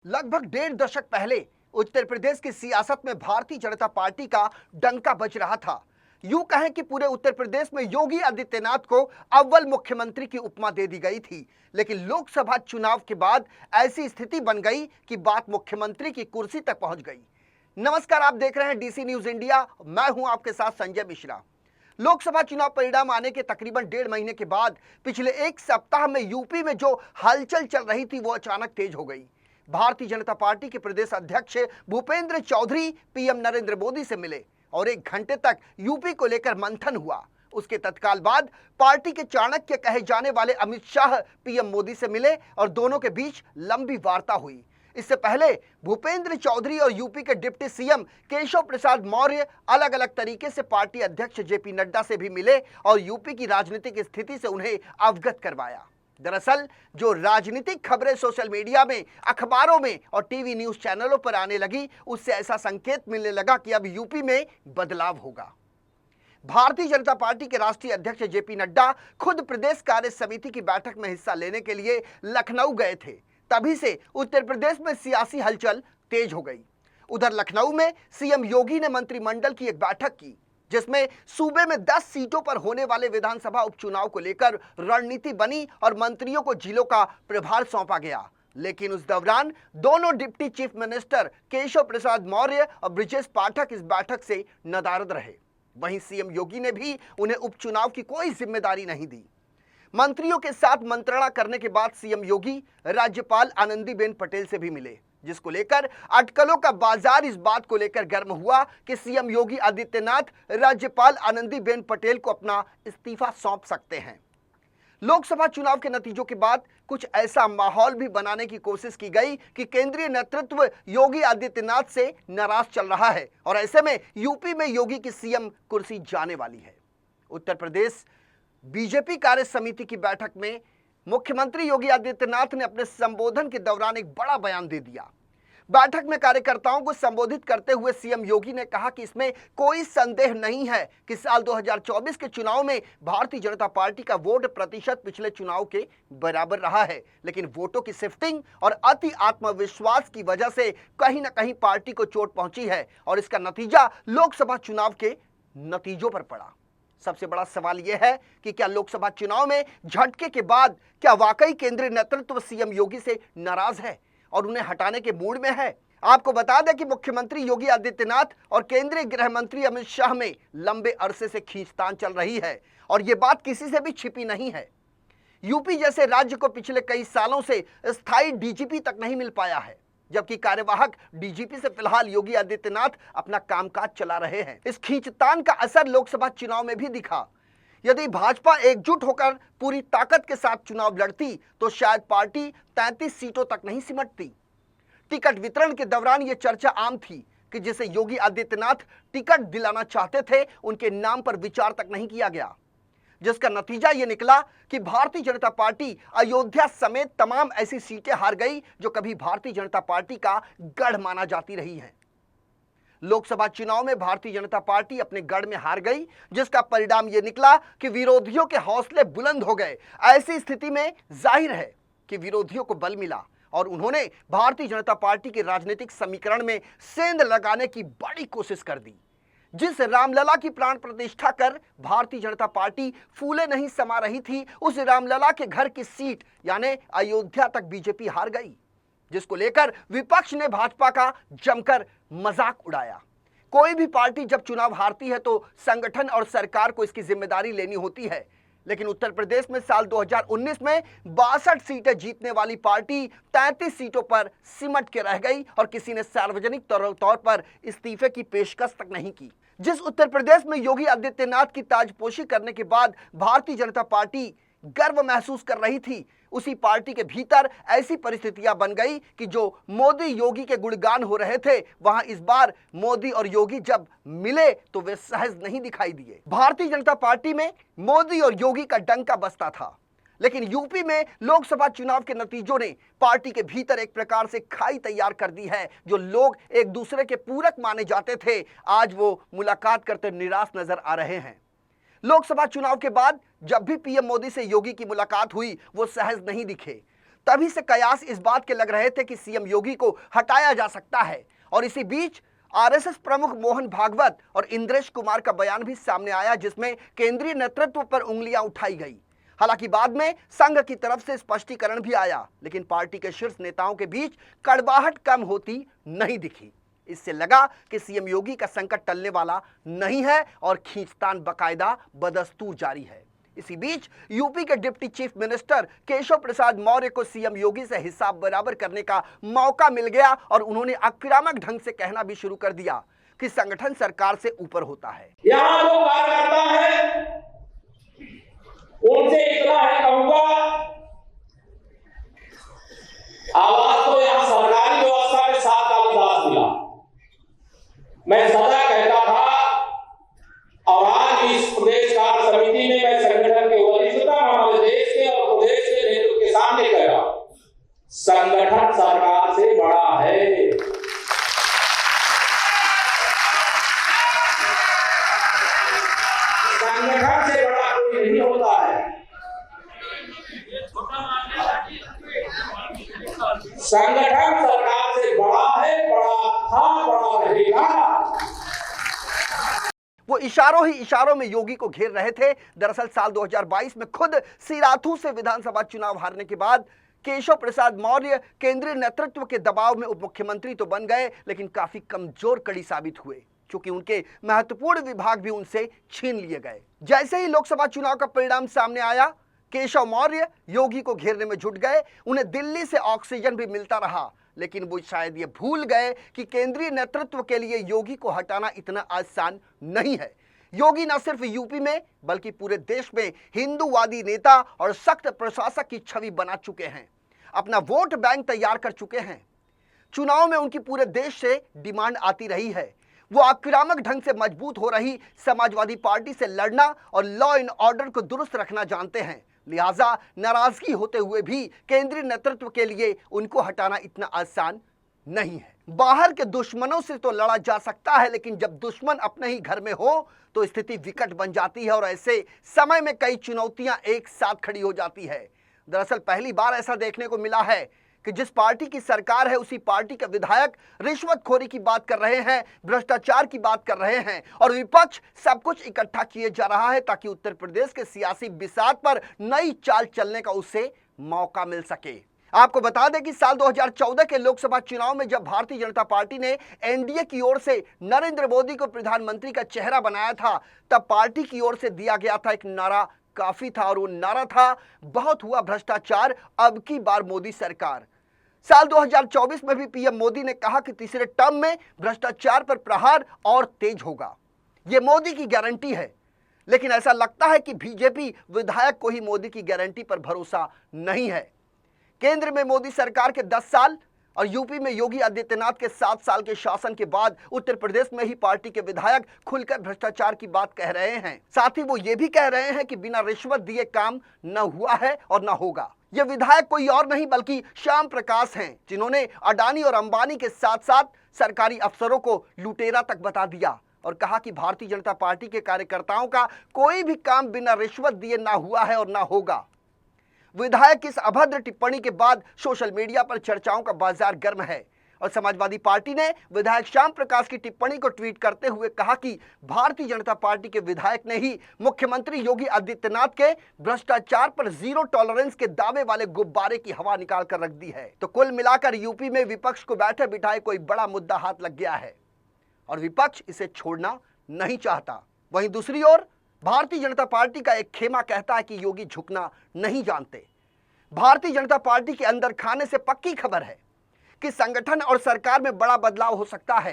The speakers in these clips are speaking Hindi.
लगभग डेढ़ दशक पहले उत्तर प्रदेश की सियासत में भारतीय जनता पार्टी का डंका बज रहा था। यूं कहें कि पूरे उत्तर प्रदेश में योगी आदित्यनाथ को अव्वल मुख्यमंत्री की उपमा दे दी गई थी। लेकिन लोकसभा चुनाव के बाद ऐसी स्थिति बन गई कि बात मुख्यमंत्री की कुर्सी तक पहुंच गई। नमस्कार, आप देख रहे हैं डीसी न्यूज इंडिया। मैं हूं आपके साथ संजय मिश्रा। लोकसभा चुनाव परिणाम आने के तकरीबन डेढ़ महीने के बाद पिछले एक सप्ताह में यूपी में जो हलचल चल रही थी वो अचानक तेज हो गई। भारतीय जनता पार्टी के प्रदेश अध्यक्ष भूपेंद्र चौधरी पीएम नरेंद्र मोदी से मिले और एक घंटे तक यूपी को लेकर मंथन हुआ। उसके तत्काल बाद पार्टी के चाणक्य कहे जाने वाले अमित शाह पीएम मोदी से मिले और दोनों के बीच लंबी वार्ता हुई। इससे पहले भूपेंद्र चौधरी और यूपी के डिप्टी सीएम केशव प्रसाद मौर्य अलग अलग तरीके से पार्टी अध्यक्ष जेपी नड्डा से भी मिले और यूपी की राजनीतिक स्थिति से उन्हें अवगत करवाया। दरअसल जो राजनीतिक खबरें सोशल मीडिया में, अखबारों में और टीवी न्यूज चैनलों पर आने लगी, उससे ऐसा संकेत मिलने लगा कि अब यूपी में बदलाव होगा। भारतीय जनता पार्टी के राष्ट्रीय अध्यक्ष जेपी नड्डा खुद प्रदेश कार्य समिति की बैठक में हिस्सा लेने के लिए लखनऊ गए थे। तभी से उत्तर प्रदेश में सियासी हलचल तेज हो गई। उधर लखनऊ में सीएम योगी ने मंत्रिमंडल की एक बैठक की जिसमें सूबे में 10 सीटों पर होने वाले विधानसभा उपचुनाव को लेकर रणनीति बनी और मंत्रियों को जिलों का प्रभार सौंपा गया। लेकिन उस दौरान दोनों deputy chief minister Keshav Prasad Maurya और ब्रिजेश पाठक इस बैठक से नदारद रहे। वहीं सीएम योगी ने भी उन्हें उपचुनाव की कोई जिम्मेदारी नहीं दी। मंत्रियों के साथ मंत्रणा करने के बाद सीएम योगी राज्यपाल आनंदीबेन पटेल से भी मिले, जिसको लेकर अटकलों का बाजार इस बात को लेकर गर्म हुआ कि सीएम योगी आदित्यनाथ राज्यपाल आनंदीबेन पटेल को अपना इस्तीफा सौंप सकते हैं। लोकसभा चुनाव के नतीजों के बाद कुछ ऐसा माहौल भी बनाने की कोशिश की गई कि केंद्रीय नेतृत्व योगी आदित्यनाथ से नाराज चल रहा है और ऐसे में यूपी में योगी की सीएम कुर्सी जाने वाली है। उत्तर प्रदेश बीजेपी कार्य समिति की बैठक में मुख्यमंत्री योगी आदित्यनाथ ने अपने संबोधन के दौरान एक बड़ा बयान दे दिया। बैठक में कार्यकर्ताओं को संबोधित करते हुए सीएम योगी ने कहा कि इसमें कोई संदेह नहीं है कि साल 2024 के चुनाव में भारतीय जनता पार्टी का वोट प्रतिशत पिछले चुनाव के बराबर रहा है, लेकिन वोटों की शिफ्टिंग और अति आत्मविश्वास की वजह से कहीं ना कहीं पार्टी को चोट पहुंची है और इसका नतीजा लोकसभा चुनाव के नतीजों पर पड़ा। सबसे बड़ा सवाल यह है कि क्या लोकसभा चुनाव में झटके के बाद क्या वाकई केंद्रीय नेतृत्व सीएम योगी से नाराज है और उन्हें हटाने के मूड में है। आपको बता दें कि मुख्यमंत्री योगी आदित्यनाथ और केंद्रीय गृह मंत्री अमित शाह में लंबे अरसे से खींचतान चल रही है और यह बात किसी से भी छिपी नहीं है। यूपी जैसे राज्य को पिछले कई सालों से स्थायी डीजीपी तक नहीं मिल पाया है, जबकि कार्यवाहक डीजीपी से फिलहाल योगी आदित्यनाथ अपना कामकाज चला रहे हैं। इस खींचतान का असर लोकसभा चुनाव में भी दिखा। यदि भाजपा एकजुट होकर पूरी ताकत के साथ चुनाव लड़ती तो शायद पार्टी 33 सीटों तक नहीं सिमटती। टिकट वितरण के दौरान यह चर्चा आम थी कि जिसे योगी आदित्यनाथ टिकट दिलाना चाहते थे उनके नाम पर विचार तक नहीं किया गया, जिसका नतीजा यह निकला कि भारतीय जनता पार्टी अयोध्या समेत तमाम ऐसी सीटें हार गई जो कभी भारतीय जनता पार्टी का गढ़ माना जाती रही हैं। लोकसभा चुनाव में भारतीय जनता पार्टी अपने गढ़ में हार गई, जिसका परिणाम यह निकला कि विरोधियों के हौसले बुलंद हो गए। ऐसी स्थिति में जाहिर है कि विरोधियों को बल मिला और उन्होंने भारतीय जनता पार्टी के राजनीतिक समीकरण में सेंध लगाने की बड़ी कोशिश कर दी। जिस रामलला की प्राण प्रतिष्ठा कर भारतीय जनता पार्टी फूले नहीं समा रही थी, उस रामलला के घर की सीट यानी अयोध्या तक बीजेपी हार गई, जिसको लेकर विपक्ष ने भाजपा का जमकर मजाक उड़ाया। कोई भी पार्टी जब चुनाव हारती है तो संगठन और सरकार को इसकी जिम्मेदारी लेनी होती है, लेकिन उत्तर प्रदेश में साल 2019 में 62 सीटें जीतने वाली पार्टी 33 सीटों पर सिमट के रह गई और किसी ने सार्वजनिक तौर पर इस्तीफे की पेशकश तक नहीं की। जिस उत्तर प्रदेश में योगी आदित्यनाथ की ताजपोशी करने के बाद भारतीय जनता पार्टी गर्व महसूस कर रही थी, उसी पार्टी के भीतर ऐसी परिस्थितियां बन गई कि जो मोदी योगी के गुणगान हो रहे थे, वहां इस बार मोदी और योगी जब मिले तो वे सहज नहीं दिखाई दिए। भारतीय जनता पार्टी में मोदी और योगी का डंका बजता था, लेकिन यूपी में लोकसभा चुनाव के नतीजों ने पार्टी के भीतर एक प्रकार से खाई तैयार कर दी है। जो लोग एक दूसरे के पूरक माने जाते थे, आज वो मुलाकात करते निराश नजर आ रहे हैं। लोकसभा चुनाव के बाद जब भी पीएम मोदी से योगी की मुलाकात हुई वो सहज नहीं दिखे। तभी से कयास इस बात के लग रहे थे कि सीएम योगी को हटाया जा सकता है। और इसी बीच आरएसएस प्रमुख मोहन भागवत और इंद्रेश कुमार का बयान भी सामने आया, जिसमें केंद्रीय नेतृत्व पर उंगलियां उठाई गई। हालांकि बाद में संघ की तरफ से स्पष्टीकरण भी आया, लेकिन पार्टी के शीर्ष नेताओं के बीच कड़वाहट कम होती नहीं दिखी। इससे लगा कि सीएम योगी का संकट टलने वाला नहीं है और खींचतान बकायदा बदस्तूर जारी है। इसी बीच यूपी के deputy chief minister Keshav Prasad Maurya को सीएम योगी से हिसाब बराबर करने का मौका मिल गया और उन्होंने आक्रामक ढंग से कहना भी शुरू कर दिया कि संगठन सरकार से ऊपर होता है। यहाँ जो कार्यकर्ता है उनसे इतना है कहूंगा, आवाज तो यहाँ सरकारी व्यवस्था में 7 कालिदास मिला। मैं सदा कहता था और आज इस प्रदेश कार्य समिति में मैं संगठन के वरिष्ठता हमारे देश के और प्रदेश के नेतृत्व के सामने कहा, संगठन सरकार से बड़ा है। संगठन से बड़ा कोई नहीं होता है। संगठन सरकार से बड़ा है, बड़ा था, बड़ा रहेगा। वो इशारों में योगी को घेर रहे थे। दरअसल साल 2022 में खुद सिराथू से विधानसभा चुनाव हारने के बाद केशव प्रसाद मौर्य केंद्रीय नेतृत्व के दबाव में उप मुख्यमंत्री तो बन गए, लेकिन काफी कमजोर कड़ी साबित हुए, क्योंकि उनके महत्वपूर्ण विभाग भी उनसे छीन लिए गए। जैसे ही लोकसभा चुनाव का परिणाम सामने आया, केशव मौर्य योगी को घेरने में जुट गए। उन्हें दिल्ली से ऑक्सीजन भी मिलता रहा, लेकिन वो शायद ये भूल गए कि केंद्रीय नेतृत्व के लिए योगी को हटाना इतना आसान नहीं है। योगी न सिर्फ यूपी में बल्कि पूरे देश में हिंदूवादी नेता और सख्त प्रशासक की छवि बना चुके हैं, अपना वोट बैंक तैयार कर चुके हैं। चुनाव में उनकी पूरे देश से डिमांड आती रही है। वो आक्रामक ढंग से मजबूत हो रही समाजवादी पार्टी से लड़ना और लॉ एंड ऑर्डर को दुरुस्त रखना जानते हैं। लिहाजा नाराजगी होते हुए भी केंद्रीय नेतृत्व के लिए उनको हटाना इतना आसान नहीं है। बाहर के दुश्मनों से तो लड़ा जा सकता है, लेकिन जब दुश्मन अपने ही घर में हो तो स्थिति विकट बन जाती है और ऐसे समय में कई चुनौतियां एक साथ खड़ी हो जाती है। दरअसल पहली बार ऐसा देखने को मिला है कि जिस पार्टी की सरकार है उसी पार्टी के विधायक रिश्वतखोरी की बात कर रहे हैं, भ्रष्टाचार की बात कर रहे हैं और विपक्ष सब कुछ इकट्ठा किए जा रहा है ताकि उत्तर प्रदेश के सियासी बिसात पर नई चाल चलने का उससे मौका मिल सके। आपको बता दें कि साल 2014 के लोकसभा चुनाव में जब भारतीय जनता पार्टी ने एनडीए की ओर से नरेंद्र मोदी को प्रधानमंत्री का चेहरा बनाया था, तब पार्टी की ओर से दिया गया था एक नारा काफी था और वो नारा था, बहुत हुआ भ्रष्टाचार, अब की बार मोदी सरकार। साल 2024 में भी पीएम मोदी ने कहा कि तीसरे टर्म में भ्रष्टाचार पर प्रहार और तेज होगा। ये मोदी की गारंटी है, लेकिन ऐसा लगता है कि बीजेपी विधायक को ही मोदी की गारंटी पर भरोसा नहीं है। केंद्र में मोदी सरकार के 10 साल और यूपी में योगी आदित्यनाथ के 7 साल के शासन के बाद उत्तर प्रदेश में ही पार्टी के विधायक खुलकर भ्रष्टाचार की बात कह रहे हैं। साथ ही वो ये भी कह रहे हैं कि बिना रिश्वत दिए काम न हुआ है और न होगा। ये विधायक कोई और नहीं बल्कि श्याम प्रकाश हैं, जिन्होंने अडानी और अंबानी के साथ साथ सरकारी अफसरों को लुटेरा तक बता दिया और कहा कि भारतीय जनता पार्टी के कार्यकर्ताओं का कोई भी काम बिना रिश्वत दिए ना हुआ है और ना होगा। विधायक की इस अभद्र टिप्पणी के बाद सोशल मीडिया पर चर्चाओं का बाजार गर्म है और समाजवादी पार्टी ने विधायक श्याम प्रकाश की टिप्पणी को ट्वीट करते हुए कहा कि भारतीय जनता पार्टी के विधायक ने ही मुख्यमंत्री योगी आदित्यनाथ के भ्रष्टाचार पर जीरो टॉलरेंस के दावे वाले गुब्बारे की हवा निकाल कर रख दी है। तो कुल मिलाकर यूपी में विपक्ष को बैठे बिठाए कोई बड़ा मुद्दा हाथ लग गया है और विपक्ष इसे छोड़ना नहीं चाहता। वहीं दूसरी ओर भारतीय जनता पार्टी का एक खेमा कहता है कि योगी झुकना नहीं जानते। भारतीय जनता पार्टी के अंदर खाने से पक्की खबर है कि संगठन और सरकार में बड़ा बदलाव हो सकता है।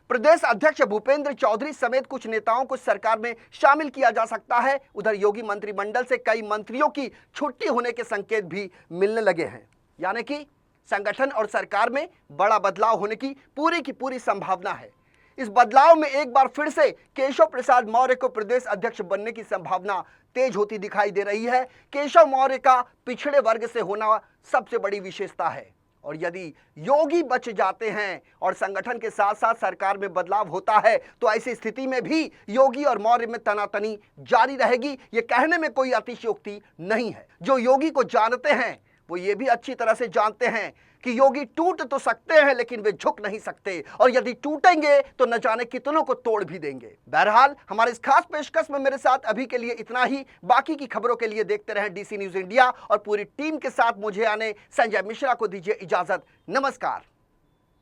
प्रदेश अध्यक्ष भूपेंद्र चौधरी समेत कुछ नेताओं को सरकार में शामिल किया जा सकता है। उधर योगी मंत्रिमंडल से कई मंत्रियों की छुट्टी होने के संकेत भी मिलने लगे हैं, यानी कि संगठन और सरकार में बड़ा बदलाव होने की पूरी संभावना है। इस बदलाव में एक बार फिर से केशव प्रसाद मौर्य को प्रदेश अध्यक्ष बनने की संभावना तेज होती दिखाई दे रही है। केशव मौर्य का पिछड़े वर्ग से होना सबसे बड़ी विशेषता है और यदि योगी बच जाते हैं और संगठन के साथ साथ सरकार में बदलाव होता है तो ऐसी स्थिति में भी योगी और मौर्य में तनातनी जारी रहेगी। ये कहने में कोई अतिशयोक्ति नहीं है। जो योगी को जानते हैं वो ये भी अच्छी तरह से जानते हैं कि योगी टूट तो सकते हैं लेकिन वे झुक नहीं सकते, और यदि टूटेंगे तो न जाने कितनों को तोड़ भी देंगे। बहरहाल हमारे इस खास पेशकश में मेरे साथ अभी के लिए इतना ही। बाकी की खबरों के लिए देखते रहें DC न्यूज इंडिया, और पूरी टीम के साथ मुझे आने संजय मिश्रा को दीजिए इजाजत। नमस्कार।